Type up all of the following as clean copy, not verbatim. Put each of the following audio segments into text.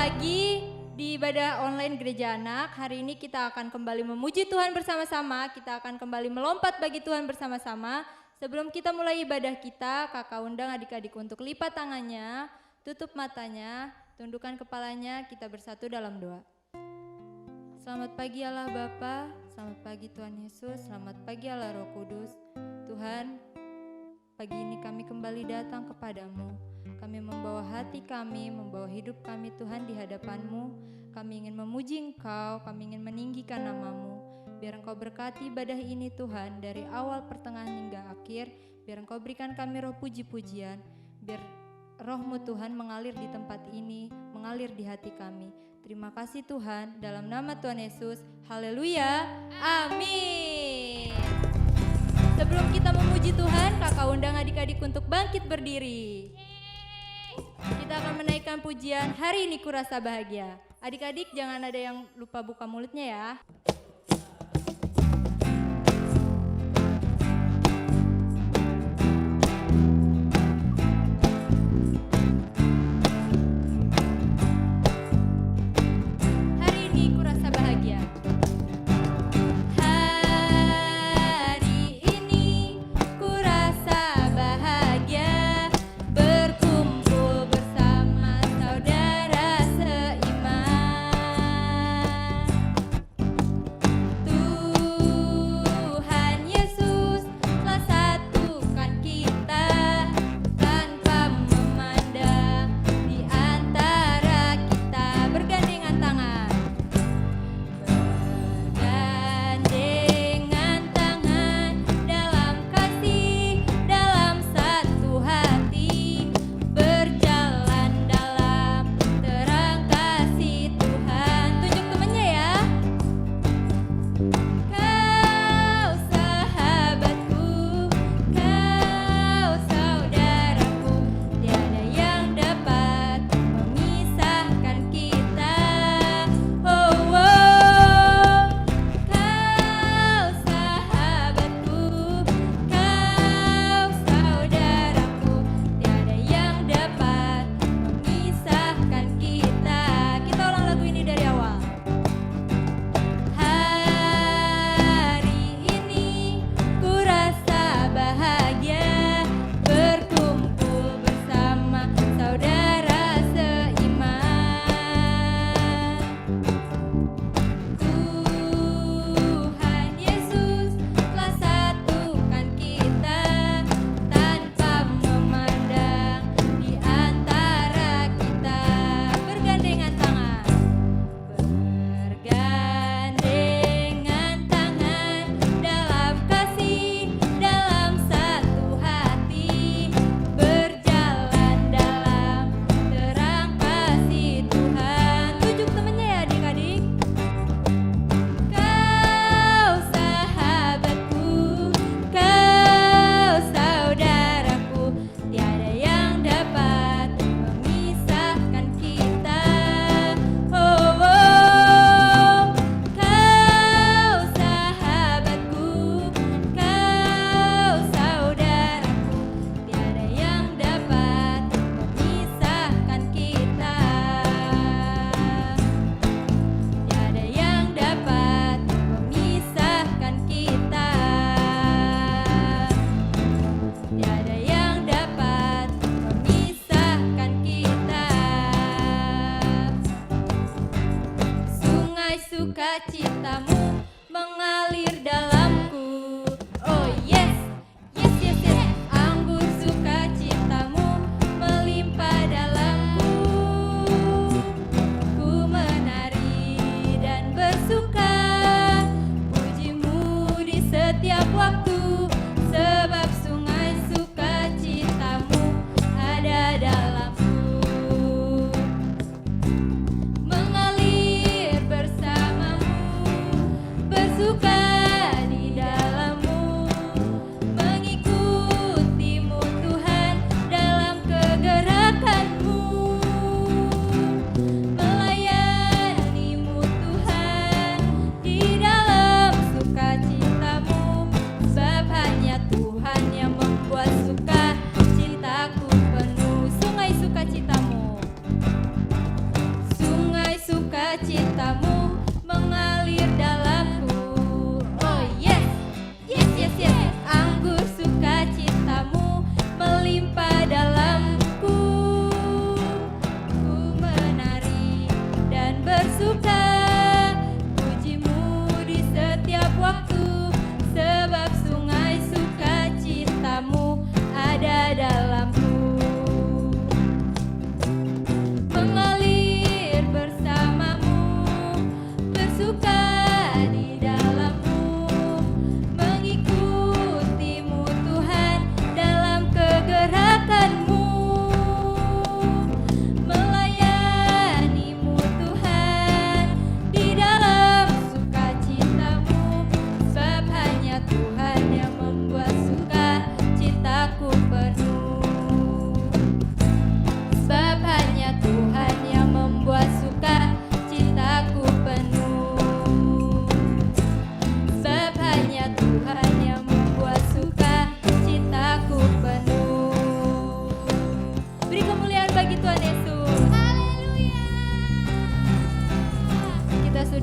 lagi di ibadah online Gereja Anak. Hari ini kita akan kembali memuji Tuhan bersama-sama. Kita akan kembali melompat bagi Tuhan bersama-sama. Sebelum kita mulai ibadah kita, kakak undang adik-adik untuk lipat tangannya, tutup matanya, tundukkan kepalanya, kita bersatu dalam doa. Selamat pagi Allah Bapa, selamat pagi Tuhan Yesus, selamat pagi Allah Roh Kudus. Tuhan, pagi ini kami kembali datang kepadamu. Kami membawa hati kami, membawa hidup kami Tuhan di hadapan-Mu. Kami ingin memuji Engkau, kami ingin meninggikan nama-Mu. Biar Engkau berkati ibadah ini Tuhan, dari awal pertengahan hingga akhir. Biar Engkau berikan kami roh puji-pujian. Biar roh-Mu Tuhan mengalir di tempat ini, mengalir di hati kami. Terima kasih Tuhan, dalam nama Tuhan Yesus. Haleluya, amin. Sebelum kita memuji Tuhan, kakak undang adik-adik untuk bangkit berdiri. Kita akan menaikkan pujian Hari Ini Kurasa Bahagia. Adik-adik jangan ada yang lupa buka mulutnya ya.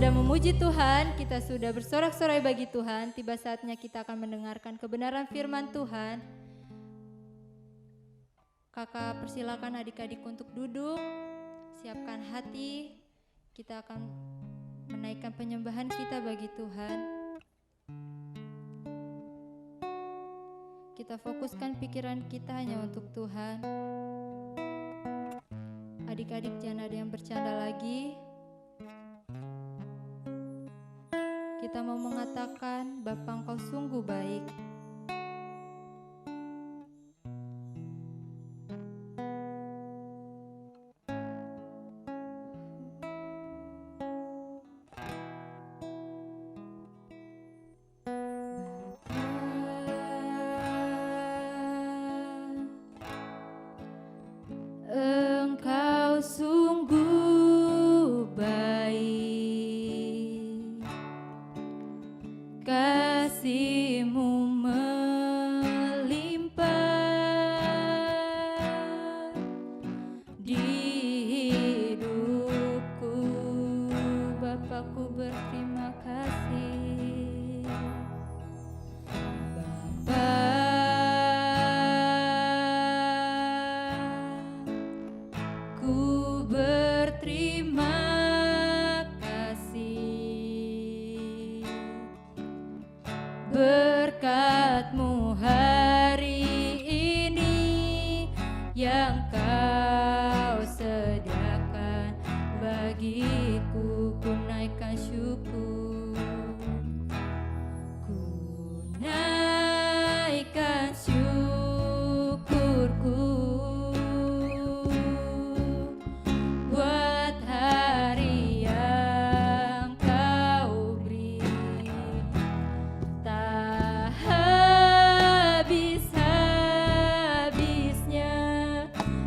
sudah memuji Tuhan, kita sudah bersorak-sorai bagi Tuhan, tiba saatnya kita akan mendengarkan kebenaran firman Tuhan. Kakak persilakan adik-adik untuk duduk, siapkan hati, kita akan menaikkan penyembahan kita bagi Tuhan. Kita fokuskan pikiran kita hanya untuk Tuhan. Adik-adik jangan ada yang bercanda lagi. Kita mau mengatakan, Bapa Engkau sungguh baik. Engkau sungguh baik, kasih-Mu melimpah di hidupku. Bapakku berterima kasih. Bapa, ku berterima kasih. Berkat-Mu hari ini yang Kau sediakan bagiku, ku naikkan syukur. Ku naikkan syukurku buat hari yang Kau beri. Tak habis-habisnya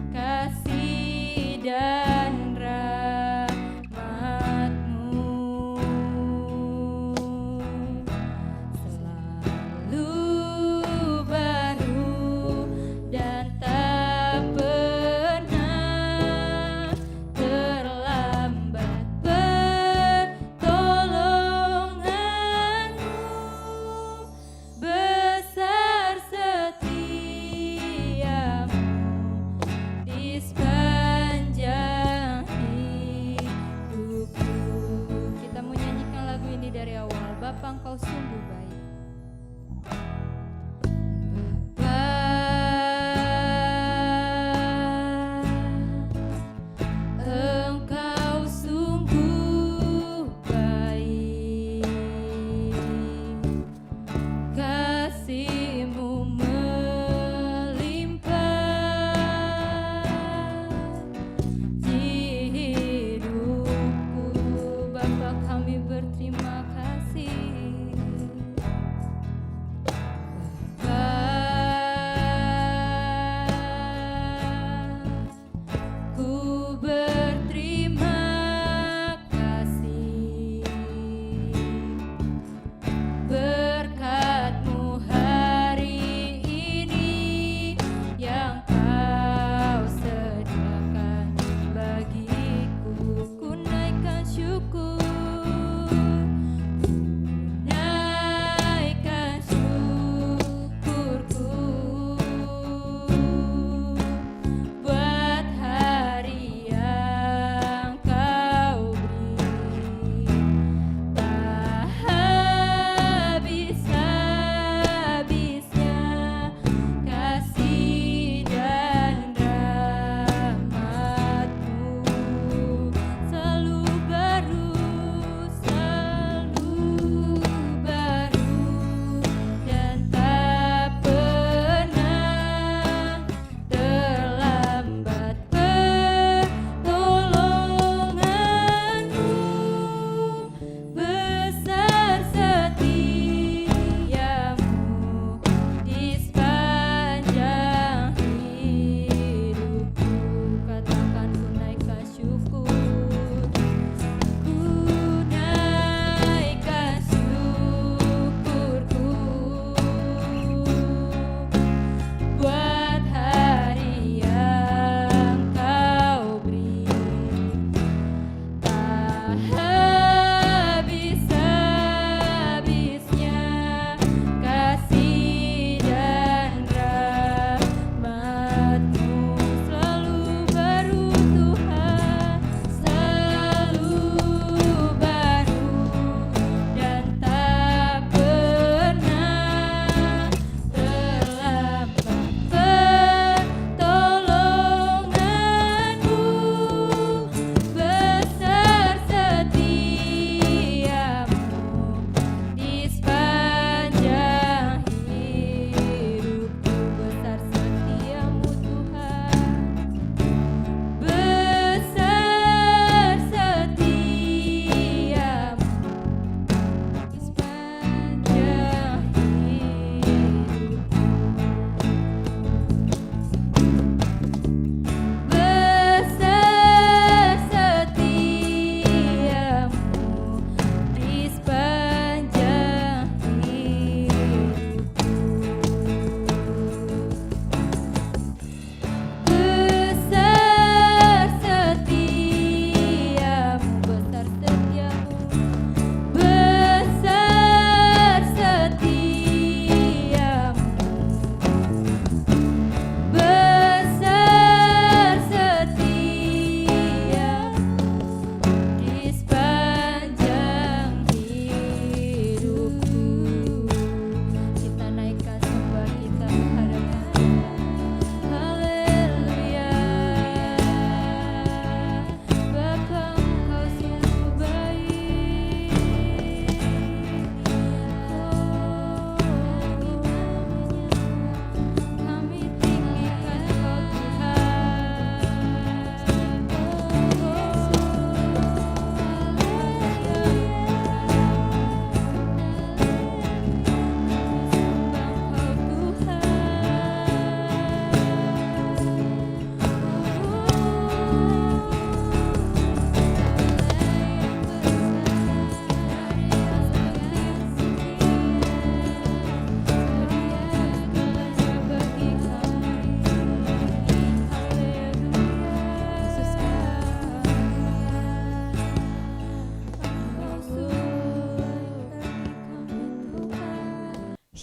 kasih dan rahmat-Mu.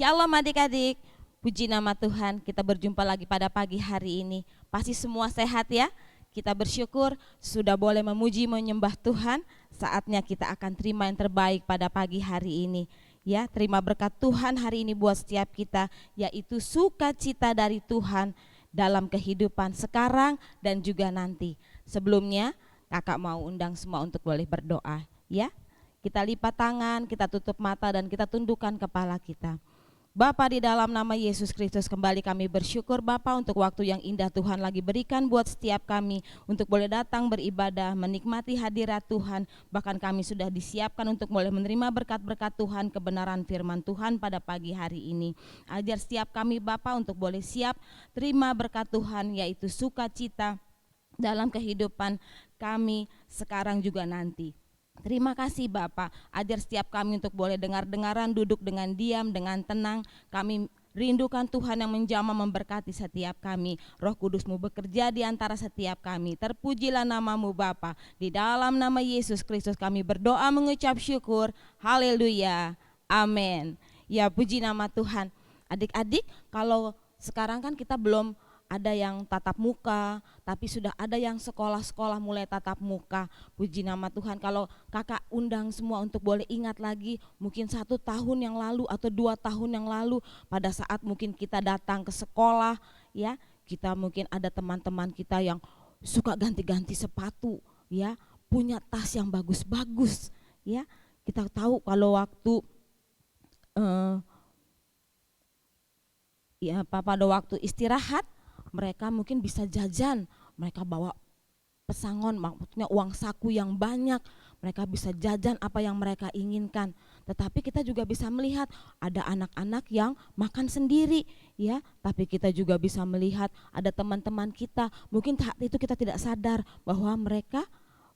Shalom adik-adik, puji nama Tuhan, kita berjumpa lagi pada pagi hari ini. Pasti semua sehat ya? Kita bersyukur sudah boleh memuji menyembah Tuhan. Saatnya kita akan terima yang terbaik pada pagi hari ini. Ya, terima berkat Tuhan hari ini buat setiap kita, yaitu sukacita dari Tuhan dalam kehidupan sekarang dan juga nanti. Sebelumnya kakak mau undang semua untuk boleh berdoa ya. Kita lipat tangan, kita tutup mata dan kita tundukkan kepala kita. Bapa, di dalam nama Yesus Kristus kembali kami bersyukur Bapa untuk waktu yang indah Tuhan lagi berikan buat setiap kami untuk boleh datang beribadah, menikmati hadirat Tuhan. Bahkan kami sudah disiapkan untuk boleh menerima berkat-berkat Tuhan, kebenaran firman Tuhan pada pagi hari ini. Ajar setiap kami Bapa untuk boleh siap terima berkat Tuhan, yaitu sukacita dalam kehidupan kami sekarang juga nanti. Terima kasih Bapak, ajar setiap kami untuk boleh dengar-dengaran, duduk dengan diam, dengan tenang. Kami rindukan Tuhan yang menjamah memberkati setiap kami. Roh Kudus-Mu bekerja di antara setiap kami. Terpujilah nama-Mu Bapa. Di dalam nama Yesus Kristus kami berdoa mengucap syukur. Haleluya, amin. Ya, puji nama Tuhan. Adik-adik, kalau sekarang kan kita belum ada yang tatap muka, tapi sudah ada yang sekolah-sekolah mulai tatap muka. Puji nama Tuhan. Kalau kakak undang semua untuk boleh ingat lagi, mungkin 1 tahun yang lalu atau 2 tahun yang lalu, pada saat mungkin kita datang ke sekolah, ya, kita mungkin ada teman-teman kita yang suka ganti-ganti sepatu, ya, punya tas yang bagus-bagus, ya. Kita tahu kalau waktu pada waktu istirahat, mereka mungkin bisa jajan, mereka bawa pesangon, maksudnya uang saku yang banyak, mereka bisa jajan apa yang mereka inginkan. Tetapi kita juga bisa melihat ada anak-anak yang makan sendiri, ya. Tapi kita juga bisa melihat ada teman-teman kita, mungkin saat itu kita tidak sadar bahwa mereka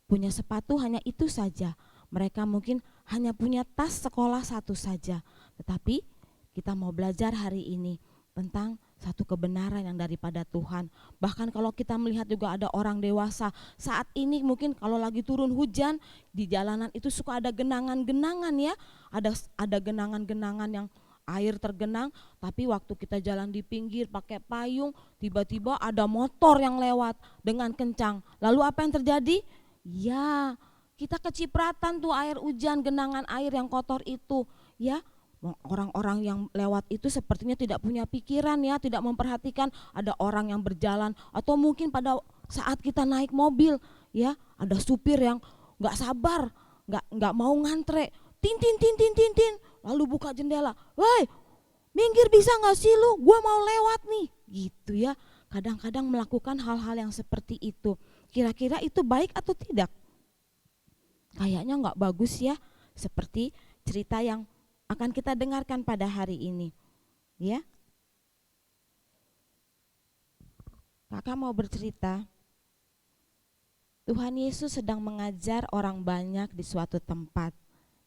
punya sepatu hanya itu saja. Mereka mungkin hanya punya tas sekolah 1 saja. Tetapi kita mau belajar hari ini tentang satu kebenaran yang daripada Tuhan. Bahkan kalau kita melihat juga ada orang dewasa saat ini, mungkin kalau lagi turun hujan di jalanan itu suka ada genangan-genangan ya. Ada genangan-genangan yang air tergenang, tapi waktu kita jalan di pinggir pakai payung, tiba-tiba ada motor yang lewat dengan kencang. Lalu apa yang terjadi? Ya, kita kecipratan tuh air hujan, genangan air yang kotor itu, ya. Orang-orang yang lewat itu sepertinya tidak punya pikiran ya, tidak memperhatikan ada orang yang berjalan, atau mungkin pada saat kita naik mobil ya, ada supir yang nggak sabar, nggak mau ngantre, tin, lalu buka jendela, woi minggir bisa nggak sih lu, gua mau lewat nih, gitu ya. Kadang-kadang melakukan hal-hal yang seperti itu, kira-kira itu baik atau tidak? Kayaknya nggak bagus ya, seperti cerita yang akan kita dengarkan pada hari ini, ya. Kakak mau bercerita, Tuhan Yesus sedang mengajar orang banyak di suatu tempat,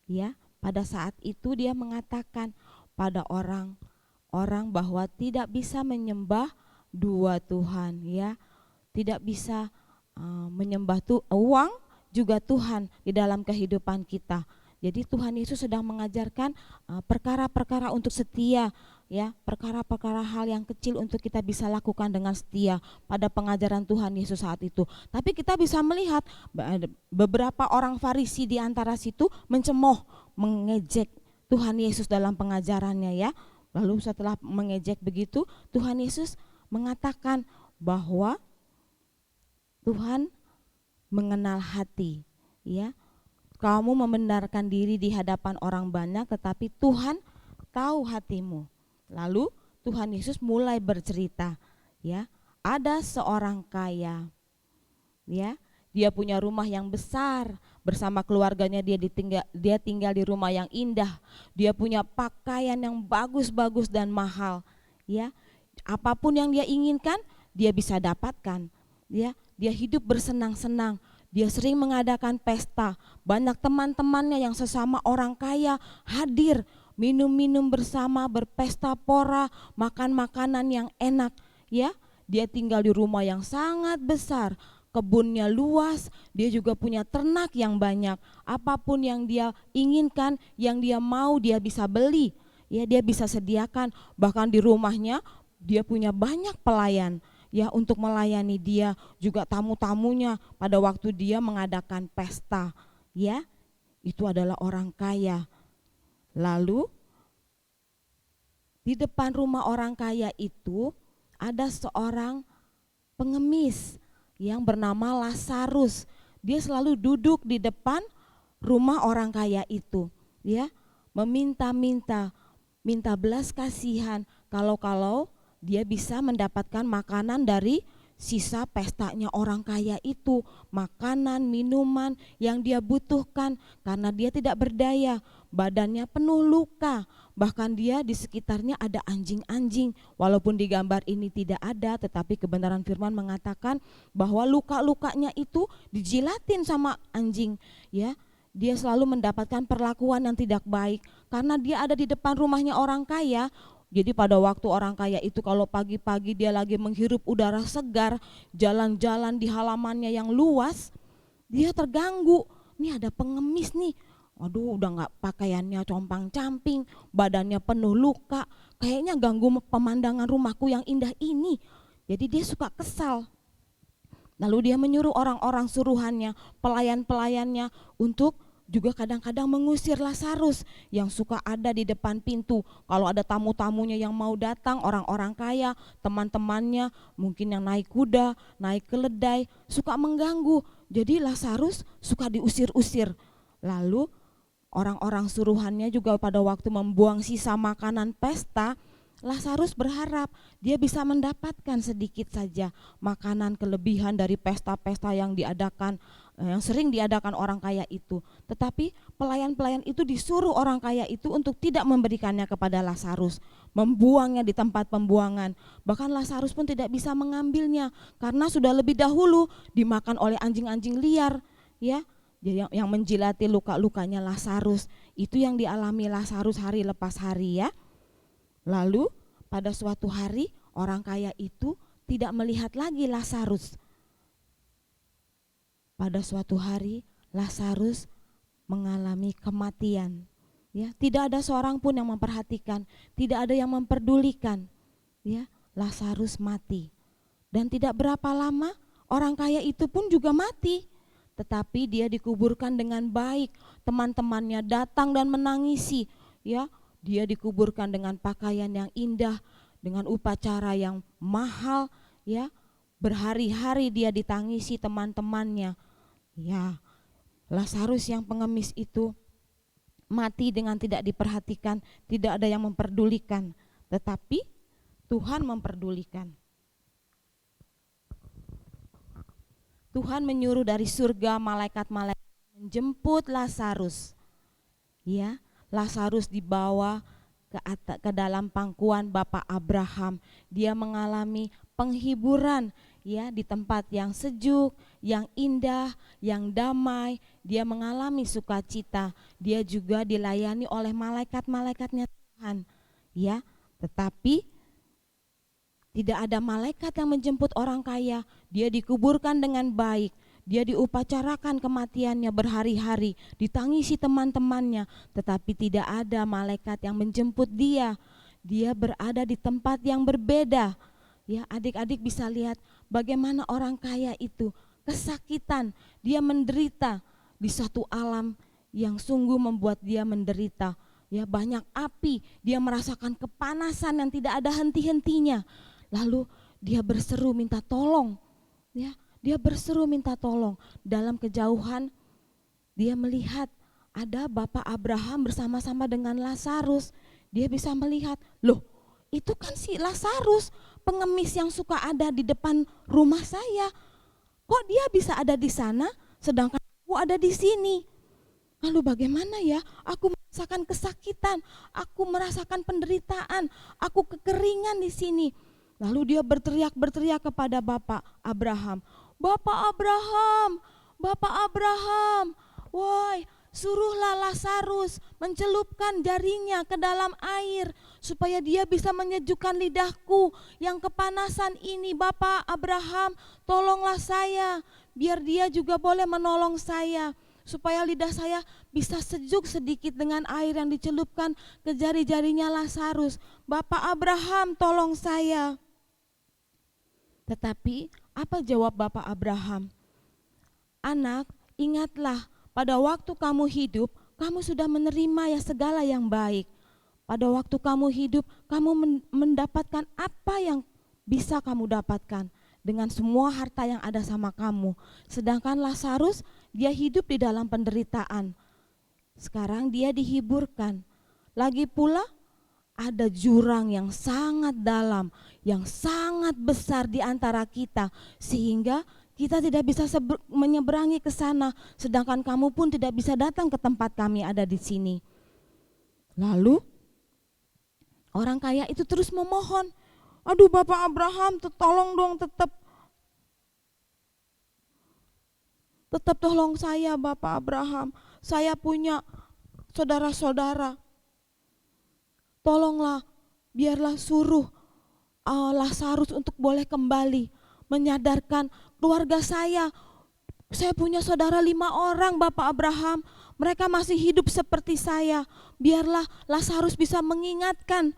ya. Pada saat itu dia mengatakan pada orang-orang bahwa tidak bisa menyembah 2 Tuhan, ya. Tidak bisa menyembah uang juga Tuhan di dalam kehidupan kita. Jadi Tuhan Yesus sedang mengajarkan perkara-perkara untuk setia, ya, perkara-perkara hal yang kecil untuk kita bisa lakukan dengan setia pada pengajaran Tuhan Yesus saat itu. Tapi kita bisa melihat beberapa orang Farisi di antara situ mencemooh, mengejek Tuhan Yesus dalam pengajarannya ya. Lalu setelah mengejek begitu, Tuhan Yesus mengatakan bahwa Tuhan mengenal hati, ya. Kamu membenarkan diri di hadapan orang banyak, tetapi Tuhan tahu hatimu. Lalu Tuhan Yesus mulai bercerita, ya. Ada seorang kaya, ya. Dia punya rumah yang besar, bersama keluarganya dia tinggal di rumah yang indah. Dia punya pakaian yang bagus-bagus dan mahal, ya. Apapun yang dia inginkan, dia bisa dapatkan, ya. Dia hidup bersenang-senang. Dia sering mengadakan pesta, banyak teman-temannya yang sesama orang kaya hadir, minum-minum bersama, berpesta pora, makan makanan yang enak, ya. Dia tinggal di rumah yang sangat besar, kebunnya luas, dia juga punya ternak yang banyak. Apapun yang dia inginkan, yang dia mau dia bisa beli, ya dia bisa sediakan, bahkan di rumahnya dia punya banyak pelayan ya untuk melayani dia, juga tamu-tamunya pada waktu dia mengadakan pesta ya, itu adalah orang kaya. Lalu di depan rumah orang kaya itu ada seorang pengemis yang bernama Lazarus. Dia selalu duduk di depan rumah orang kaya itu ya, meminta-minta, minta belas kasihan kalau dia bisa mendapatkan makanan dari sisa pestanya orang kaya itu, makanan, minuman yang dia butuhkan karena dia tidak berdaya, badannya penuh luka, bahkan dia di sekitarnya ada anjing-anjing. Walaupun di gambar ini tidak ada, tetapi kebenaran firman mengatakan bahwa luka-lukanya itu dijilatin sama anjing ya. Dia selalu mendapatkan perlakuan yang tidak baik karena dia ada di depan rumahnya orang kaya. Jadi pada waktu orang kaya itu kalau pagi-pagi dia lagi menghirup udara segar, jalan-jalan di halamannya yang luas, dia terganggu. Nih ada pengemis nih, aduh udah gak pakaiannya compang-camping, badannya penuh luka, kayaknya ganggu pemandangan rumahku yang indah ini. Jadi dia suka kesal. Lalu dia menyuruh orang-orang suruhannya, pelayan-pelayannya untuk juga kadang-kadang mengusir Lazarus yang suka ada di depan pintu. Kalau ada tamu-tamunya yang mau datang, orang-orang kaya, teman-temannya mungkin yang naik kuda, naik keledai, suka mengganggu. Jadi Lazarus suka diusir-usir. Lalu orang-orang suruhannya juga pada waktu membuang sisa makanan pesta, Lazarus berharap dia bisa mendapatkan sedikit saja makanan kelebihan dari pesta-pesta yang diadakan, yang sering diadakan orang kaya itu. Tetapi pelayan-pelayan itu disuruh orang kaya itu untuk tidak memberikannya kepada Lazarus, membuangnya di tempat pembuangan. Bahkan Lazarus pun tidak bisa mengambilnya karena sudah lebih dahulu dimakan oleh anjing-anjing liar ya. Jadi yang menjilati luka-lukanya Lazarus, itu yang dialami Lazarus hari lepas hari ya. Lalu pada suatu hari orang kaya itu tidak melihat lagi Lazarus. Pada suatu hari Lazarus mengalami kematian. Ya, tidak ada seorang pun yang memperhatikan, tidak ada yang memperdulikan. Ya, Lazarus mati. Dan tidak berapa lama orang kaya itu pun juga mati. Tetapi dia dikuburkan dengan baik. Teman-temannya datang dan menangisi, ya. Dia dikuburkan dengan pakaian yang indah, dengan upacara yang mahal, ya. Berhari-hari dia ditangisi teman-temannya. Ya, Lazarus yang pengemis itu mati dengan tidak diperhatikan, tidak ada yang memperdulikan, tetapi Tuhan memperdulikan. Tuhan menyuruh dari surga malaikat-malaikat menjemput Lazarus. Ya, Lazarus dibawa ke dalam pangkuan Bapak Abraham. Dia mengalami penghiburan ya di tempat yang sejuk, yang indah, yang damai. Dia mengalami sukacita. Dia juga dilayani oleh malaikat-malaikatnya Tuhan. Ya, tetapi tidak ada malaikat yang menjemput orang kaya. Dia dikuburkan dengan baik. Dia diupacarakan kematiannya berhari-hari, ditangisi teman-temannya, tetapi tidak ada malaikat yang menjemput dia. Dia berada di tempat yang berbeda. Ya, adik-adik bisa lihat bagaimana orang kaya itu kesakitan, dia menderita di satu alam yang sungguh membuat dia menderita. Ya, banyak api, dia merasakan kepanasan yang tidak ada henti-hentinya. Lalu dia berseru minta tolong. Ya, dia berseru minta tolong. Dalam kejauhan dia melihat ada Bapak Abraham bersama-sama dengan Lazarus. Dia bisa melihat, loh itu kan si Lazarus, pengemis yang suka ada di depan rumah saya. Kok dia bisa ada di sana sedangkan aku ada di sini? Lalu bagaimana ya? Aku merasakan kesakitan, aku merasakan penderitaan, aku kekeringan di sini. Lalu dia berteriak kepada Bapak Abraham. Bapak Abraham, Bapak Abraham, woi suruhlah Lazarus mencelupkan jarinya ke dalam air supaya dia bisa menyejukkan lidahku yang kepanasan ini. Bapak Abraham, tolonglah saya biar dia juga boleh menolong saya supaya lidah saya bisa sejuk sedikit dengan air yang dicelupkan ke jari-jarinya Lazarus. Bapak Abraham, tolong saya. Tetapi apa jawab Bapak Abraham? Anak, ingatlah pada waktu kamu hidup, kamu sudah menerima ya segala yang baik. Pada waktu kamu hidup, kamu mendapatkan apa yang bisa kamu dapatkan dengan semua harta yang ada sama kamu. Sedangkan Lazarus, dia hidup di dalam penderitaan. Sekarang dia dihiburkan. Lagi pula ada jurang yang sangat dalam, yang sangat besar di antara kita, sehingga kita tidak bisa menyeberangi ke sana, sedangkan kamu pun tidak bisa datang ke tempat kami ada di sini. Lalu orang kaya itu terus memohon, aduh Bapak Abraham, tolong dong, tetap tolong saya Bapak Abraham. Saya punya saudara-saudara. Tolonglah, biarlah suruh Lazarus untuk boleh kembali menyadarkan keluarga saya. Saya punya saudara 5 orang Bapak Abraham. Mereka masih hidup seperti saya. Biarlah Lazarus bisa mengingatkan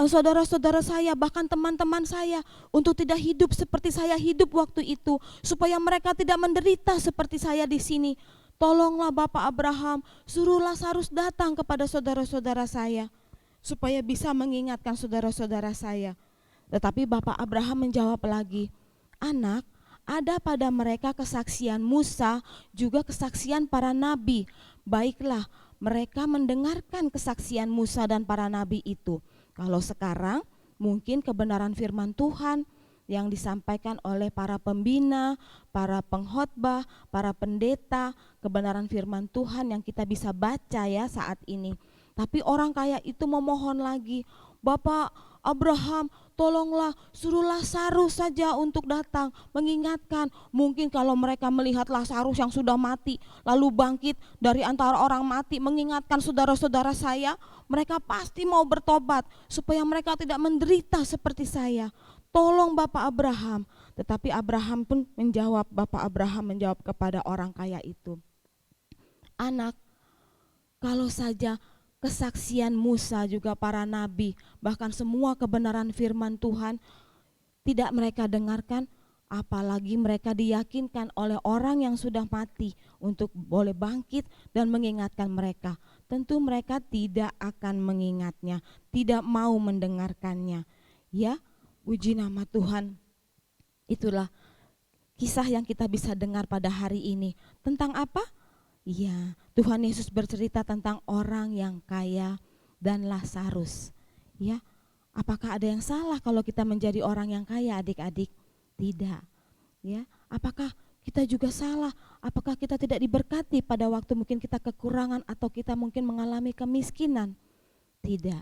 saudara-saudara saya, bahkan teman-teman saya, untuk tidak hidup seperti saya hidup waktu itu, supaya mereka tidak menderita seperti saya di sini. Tolonglah Bapak Abraham, suruh Lazarus datang kepada saudara-saudara saya, supaya bisa mengingatkan saudara-saudara saya. Tetapi Bapak Abraham menjawab lagi, anak, ada pada mereka kesaksian Musa, juga kesaksian para nabi. Baiklah, mereka mendengarkan kesaksian Musa dan para nabi itu. Kalau sekarang mungkin kebenaran firman Tuhan yang disampaikan oleh para pembina, para pengkhotbah, para pendeta, kebenaran firman Tuhan yang kita bisa baca ya saat ini. Tapi orang kaya itu memohon lagi, Bapak Abraham, tolonglah suruh Lazarus saja untuk datang mengingatkan. Mungkin kalau mereka melihat Lazarus yang sudah mati lalu bangkit dari antara orang mati mengingatkan saudara-saudara saya, mereka pasti mau bertobat supaya mereka tidak menderita seperti saya. Tolong Bapak Abraham. Tetapi Abraham pun menjawab, Bapak Abraham menjawab kepada orang kaya itu, anak, kalau saja kesaksian Musa juga para nabi, bahkan semua kebenaran firman Tuhan tidak mereka dengarkan, apalagi mereka diyakinkan oleh orang yang sudah mati untuk boleh bangkit dan mengingatkan mereka. Tentu mereka tidak akan mengingatnya, tidak mau mendengarkannya. Ya, puji nama Tuhan. Itulah kisah yang kita bisa dengar pada hari ini. Tentang apa? Ya, Tuhan Yesus bercerita tentang orang yang kaya dan Lazarus. Ya, apakah ada yang salah kalau kita menjadi orang yang kaya, adik-adik? Tidak. Ya, apakah kita juga salah? Apakah kita tidak diberkati pada waktu mungkin kita kekurangan atau kita mungkin mengalami kemiskinan? Tidak.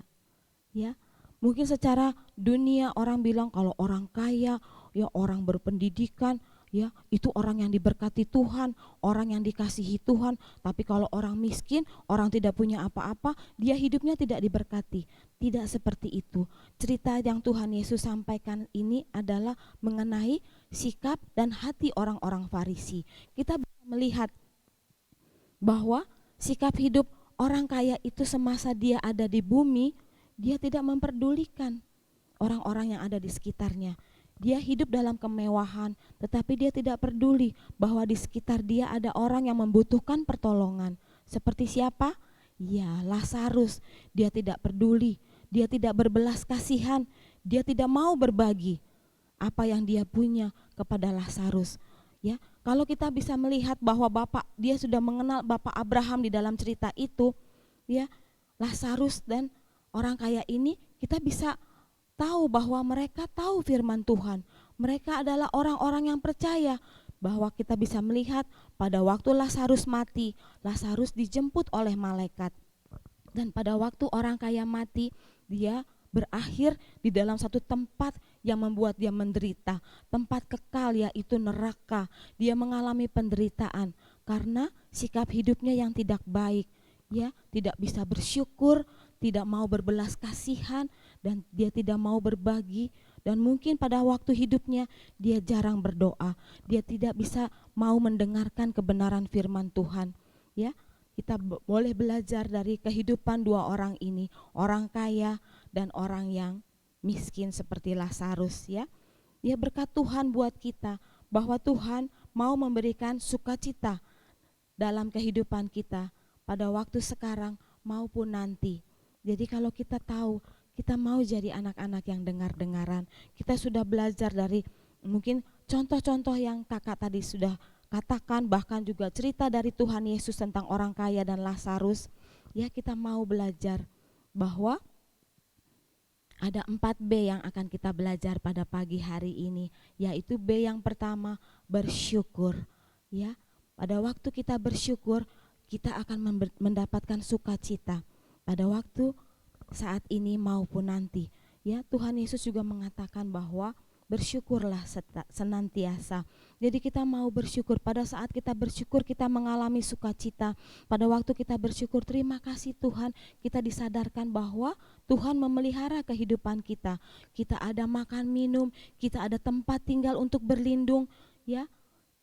Ya, mungkin secara dunia orang bilang kalau orang kaya, ya orang berpendidikan, ya itu orang yang diberkati Tuhan, orang yang dikasihi Tuhan. Tapi kalau orang miskin, orang tidak punya apa-apa, dia hidupnya tidak diberkati. Tidak seperti itu. Cerita yang Tuhan Yesus sampaikan ini adalah mengenai sikap dan hati orang-orang Farisi. Kita bisa melihat bahwa sikap hidup orang kaya itu semasa dia ada di bumi, dia tidak memperdulikan orang-orang yang ada di sekitarnya. Dia hidup dalam kemewahan, tetapi dia tidak peduli bahwa di sekitar dia ada orang yang membutuhkan pertolongan. Seperti siapa? Ya, Lazarus. Dia tidak peduli, dia tidak berbelas kasihan, dia tidak mau berbagi apa yang dia punya kepada Lazarus. Ya, kalau kita bisa melihat bahwa dia sudah mengenal Bapak Abraham di dalam cerita itu, ya, Lazarus dan orang kaya ini kita bisa tahu bahwa mereka tahu firman Tuhan. Mereka adalah orang-orang yang percaya bahwa kita bisa melihat pada waktu Lazarus mati, Lazarus dijemput oleh malaikat. Dan pada waktu orang kaya mati, dia berakhir di dalam satu tempat yang membuat dia menderita, tempat kekal yaitu neraka. Dia mengalami penderitaan karena sikap hidupnya yang tidak baik. Ya, tidak bisa bersyukur, tidak mau berbelas kasihan, dan dia tidak mau berbagi Dan mungkin pada waktu hidupnya dia jarang berdoa, dia tidak bisa mau mendengarkan kebenaran firman Tuhan. Ya, kita boleh belajar dari kehidupan dua orang ini, orang kaya dan orang yang miskin seperti Lazarus ya. Ya, berkat Tuhan buat kita bahwa Tuhan mau memberikan sukacita dalam kehidupan kita pada waktu sekarang maupun nanti. Jadi kalau kita tahu kita mau jadi anak-anak yang dengar-dengaran, kita sudah belajar dari mungkin contoh-contoh yang kakak tadi sudah katakan, bahkan juga cerita dari Tuhan Yesus tentang orang kaya dan Lazarus. Ya, kita mau belajar bahwa ada 4B yang akan kita belajar pada pagi hari ini, yaitu B yang pertama, bersyukur. Ya, pada waktu kita bersyukur, kita akan mendapatkan sukacita pada waktu saat ini maupun nanti. Ya, Tuhan Yesus juga mengatakan bahwa bersyukurlah senantiasa. Jadi kita mau bersyukur. Pada saat kita bersyukur, kita mengalami sukacita. Pada waktu kita bersyukur, terima kasih Tuhan, kita disadarkan bahwa Tuhan memelihara kehidupan kita. Kita ada makan minum, kita ada tempat tinggal untuk berlindung, ya.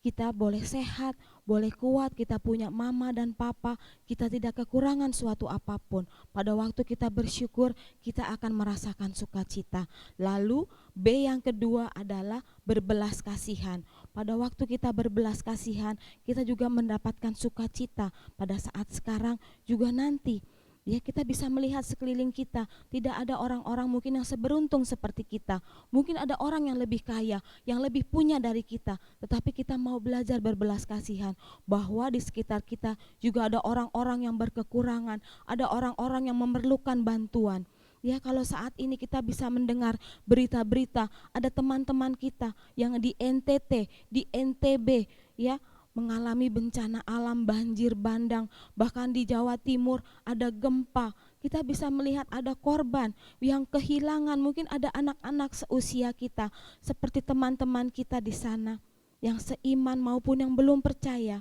Kita boleh sehat, boleh kuat, kita punya mama dan papa, kita tidak kekurangan suatu apapun. Pada waktu kita bersyukur, kita akan merasakan sukacita. Lalu B yang kedua adalah berbelas kasihan. Pada waktu kita berbelas kasihan, kita juga mendapatkan sukacita pada saat sekarang juga nanti. Ya, kita bisa melihat sekeliling kita, tidak ada orang-orang mungkin yang seberuntung seperti kita. Mungkin ada orang yang lebih kaya, yang lebih punya dari kita, tetapi kita mau belajar berbelas kasihan bahwa di sekitar kita juga ada orang-orang yang berkekurangan, ada orang-orang yang memerlukan bantuan. Ya, kalau saat ini kita bisa mendengar berita-berita, ada teman-teman kita yang di NTT, di NTB, ya, mengalami bencana alam, banjir bandang, bahkan di Jawa Timur ada gempa. Kita bisa melihat ada korban yang kehilangan, mungkin ada anak-anak seusia kita, seperti teman-teman kita di sana yang seiman maupun yang belum percaya.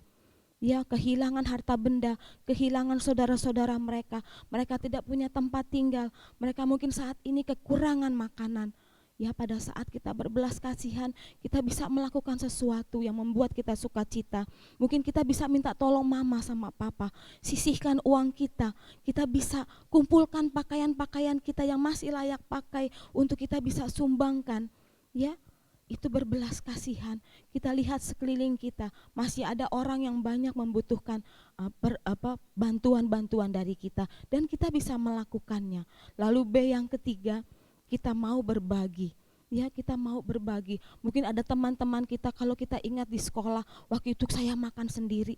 Ya, kehilangan harta benda, kehilangan saudara-saudara mereka, mereka tidak punya tempat tinggal, mereka mungkin saat ini kekurangan makanan. Ya, pada saat kita berbelas kasihan, kita bisa melakukan sesuatu yang membuat kita sukacita. Mungkin kita bisa minta tolong mama sama papa, sisihkan uang kita bisa kumpulkan pakaian-pakaian kita yang masih layak pakai untuk kita bisa sumbangkan. Ya, itu berbelas kasihan. Kita lihat sekeliling kita, masih ada orang yang banyak membutuhkan bantuan-bantuan dari kita, dan kita bisa melakukannya. Lalu B yang ketiga, kita mau berbagi. Ya, kita mau berbagi. Mungkin ada teman-teman kita, kalau kita ingat di sekolah, waktu itu saya makan sendiri.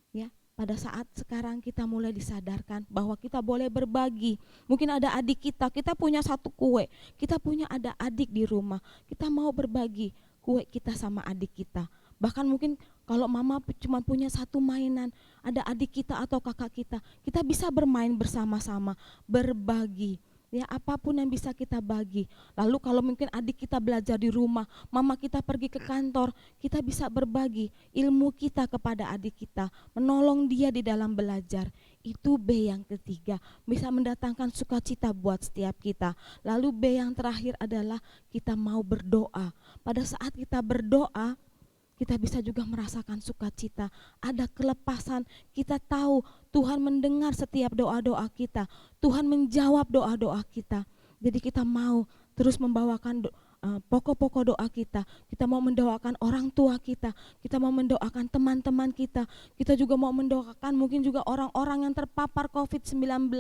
Ya, pada saat sekarang kita mulai disadarkan bahwa kita boleh berbagi. Mungkin ada adik kita punya satu kue, kita punya ada adik di rumah, kita mau berbagi kue kita sama adik kita. Bahkan mungkin kalau mama cuma punya satu mainan, ada adik kita atau kakak kita bisa bermain bersama-sama, berbagi. Ya, apapun yang bisa kita bagi. Lalu kalau mungkin adik kita belajar di rumah, mama kita pergi ke kantor, kita bisa berbagi ilmu kita kepada adik kita, menolong dia di dalam belajar. Itu B yang ketiga, bisa mendatangkan sukacita buat setiap kita. Lalu B yang terakhir adalah kita mau berdoa. Pada saat kita berdoa, kita bisa juga merasakan sukacita, ada kelepasan. Kita tahu Tuhan mendengar setiap doa-doa kita, Tuhan menjawab doa-doa kita. Jadi kita mau terus membawakan pokok-pokok doa kita. Kita mau mendoakan orang tua kita mau mendoakan teman-teman kita juga mau mendoakan mungkin juga orang-orang yang terpapar COVID-19.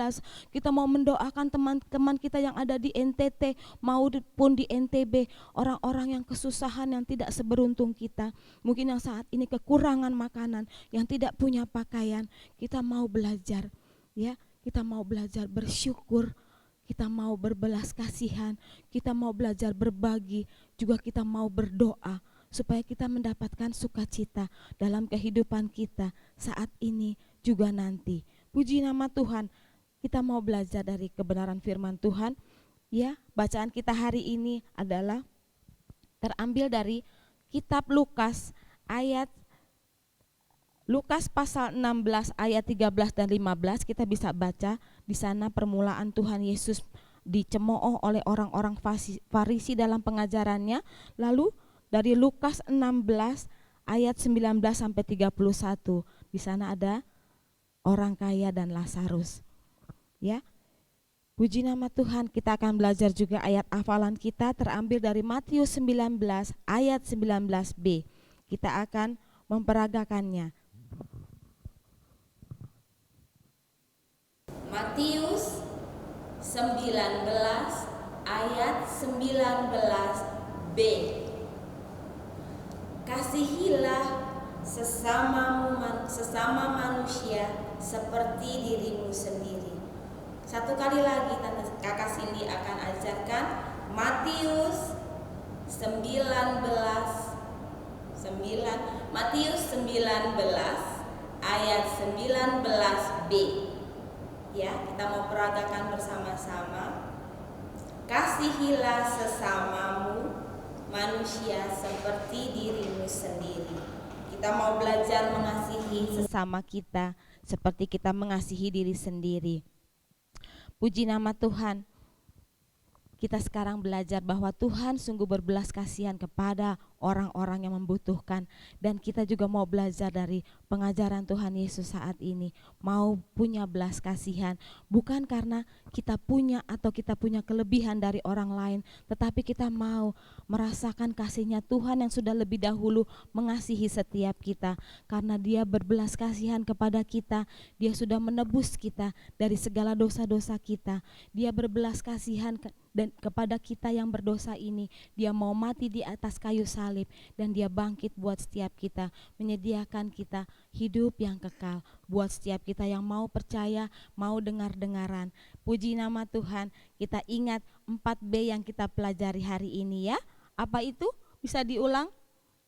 Kita mau mendoakan teman-teman kita yang ada di NTT maupun di NTB, orang-orang yang kesusahan, yang tidak seberuntung kita, mungkin yang saat ini kekurangan makanan, yang tidak punya pakaian. Kita mau belajar, ya, kita mau belajar bersyukur, kita mau berbelas kasihan, kita mau belajar berbagi, juga kita mau berdoa supaya kita mendapatkan sukacita dalam kehidupan kita saat ini juga nanti. Puji nama Tuhan, kita mau belajar dari kebenaran firman Tuhan. Ya, bacaan kita hari ini adalah terambil dari kitab Lukas Lukas pasal 16 ayat 13 dan 15. Kita bisa baca di sana permulaan Tuhan Yesus dicemooh oleh orang-orang Farisi dalam pengajarannya. Lalu dari Lukas 16 ayat 19 sampai 31, di sana ada orang kaya dan Lazarus. Ya. Puji nama Tuhan, kita akan belajar juga ayat hafalan kita terambil dari Matius 19 ayat 19b. Kita akan memperagakannya. Matius 19 ayat 19b. Kasihilah sesama manusia seperti dirimu sendiri. Satu kali lagi Kakak Cindy akan ajarkan Matius 19 ayat 19b. Ya, kita mau peragakan bersama-sama. Kasihilah sesamamu manusia seperti dirimu sendiri. Kita mau belajar mengasihi sesama kita seperti kita mengasihi diri sendiri. Puji nama Tuhan. Kita sekarang belajar bahwa Tuhan sungguh berbelas kasihan kepada orang-orang yang membutuhkan. Dan kita juga mau belajar dari pengajaran Tuhan Yesus saat ini. Mau punya belas kasihan, bukan karena kita punya atau kita punya kelebihan dari orang lain, tetapi kita mau merasakan kasihnya Tuhan yang sudah lebih dahulu mengasihi setiap kita. Karena Dia berbelas kasihan kepada kita, Dia sudah menebus kita dari segala dosa-dosa kita. Dia berbelas kasihan dan kepada kita yang berdosa ini. Dia mau mati di atas kayu salib dan Dia bangkit buat setiap kita, menyediakan kita hidup yang kekal buat setiap kita yang mau percaya, mau dengar-dengaran. Puji nama Tuhan. Kita ingat 4B yang kita pelajari hari ini ya. Apa itu? Bisa diulang?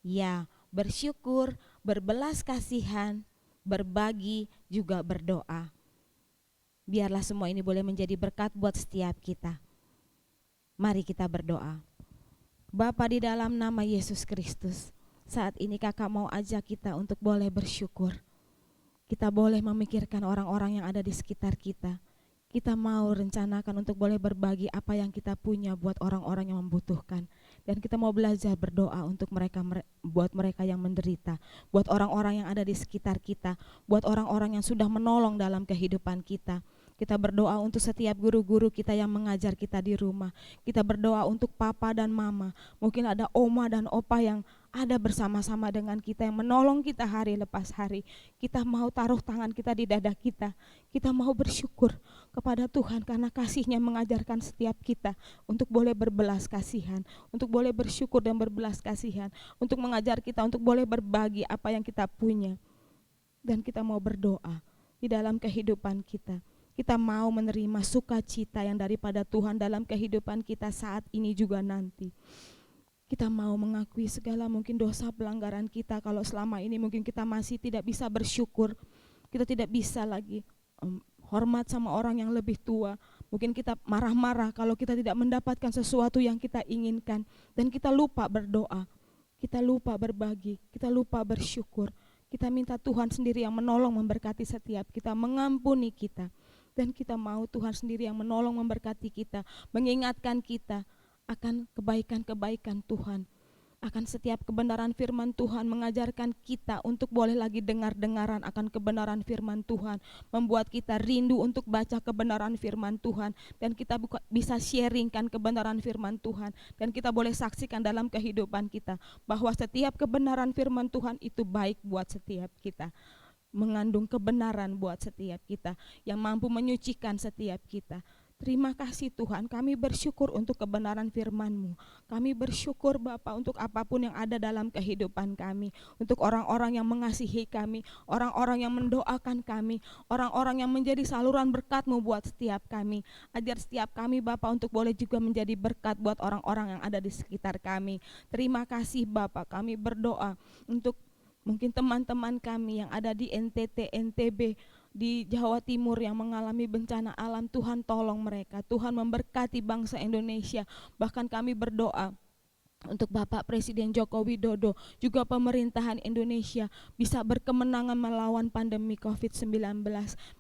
Ya, bersyukur, berbelas kasihan, berbagi, juga berdoa. Biarlah semua ini boleh menjadi berkat buat setiap kita. Mari kita berdoa. Bapa, di dalam nama Yesus Kristus, saat ini Kakak mau ajak kita untuk boleh bersyukur. Kita boleh memikirkan orang-orang yang ada di sekitar kita. Kita mau rencanakan untuk boleh berbagi apa yang kita punya buat orang-orang yang membutuhkan. Dan kita mau belajar berdoa untuk buat mereka yang menderita, buat orang-orang yang ada di sekitar kita, buat orang-orang yang sudah menolong dalam kehidupan kita. Kita berdoa untuk setiap guru-guru kita yang mengajar kita di rumah. Kita berdoa untuk papa dan mama. Mungkin ada oma dan opa yang ada bersama-sama dengan kita, yang menolong kita hari lepas hari. Kita mau taruh tangan kita di dada kita. Kita mau bersyukur kepada Tuhan karena kasih-Nya mengajarkan setiap kita untuk boleh berbelas kasihan, untuk boleh bersyukur dan berbelas kasihan, untuk mengajar kita untuk boleh berbagi apa yang kita punya. Dan kita mau berdoa di dalam kehidupan kita. Kita mau menerima sukacita yang daripada Tuhan dalam kehidupan kita saat ini juga nanti. Kita mau mengakui segala mungkin dosa pelanggaran kita. Kalau selama ini mungkin kita masih tidak bisa bersyukur, kita tidak bisa lagi hormat sama orang yang lebih tua. Mungkin kita marah-marah kalau kita tidak mendapatkan sesuatu yang kita inginkan. Dan kita lupa berdoa, kita lupa berbagi, kita lupa bersyukur. Kita minta Tuhan sendiri yang menolong memberkati setiap kita, mengampuni kita. Dan kita mau Tuhan sendiri yang menolong memberkati kita, mengingatkan kita akan kebaikan-kebaikan Tuhan, akan setiap kebenaran firman Tuhan, mengajarkan kita untuk boleh lagi dengar-dengaran akan kebenaran firman Tuhan, membuat kita rindu untuk baca kebenaran firman Tuhan, dan kita bisa sharingkan kebenaran firman Tuhan, dan kita boleh saksikan dalam kehidupan kita bahwa setiap kebenaran firman Tuhan itu baik buat setiap kita, mengandung kebenaran buat setiap kita, yang mampu menyucikan setiap kita. Terima kasih Tuhan, kami bersyukur untuk kebenaran firman-Mu. Kami bersyukur Bapa untuk apapun yang ada dalam kehidupan kami, untuk orang-orang yang mengasihi kami, orang-orang yang mendoakan kami, orang-orang yang menjadi saluran berkat-Mu buat setiap kami. Ajar setiap kami Bapa untuk boleh juga menjadi berkat buat orang-orang yang ada di sekitar kami. Terima kasih Bapa, kami berdoa untuk mungkin teman-teman kami yang ada di NTT, NTB, di Jawa Timur yang mengalami bencana alam. Tuhan tolong mereka, Tuhan memberkati bangsa Indonesia. Bahkan kami berdoa untuk Bapak Presiden Joko Widodo, juga pemerintahan Indonesia bisa berkemenangan melawan pandemi COVID-19.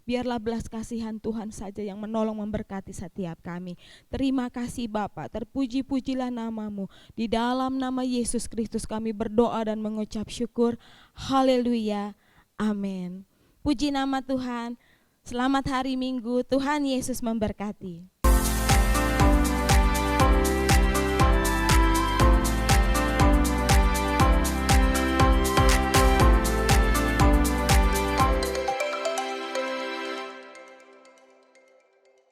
Biarlah belas kasihan Tuhan saja yang menolong memberkati setiap kami. Terima kasih Bapak, terpuji-pujilah namamu. Di dalam nama Yesus Kristus kami berdoa dan mengucap syukur. Haleluya, amin. Puji nama Tuhan. Selamat hari Minggu, Tuhan Yesus memberkati.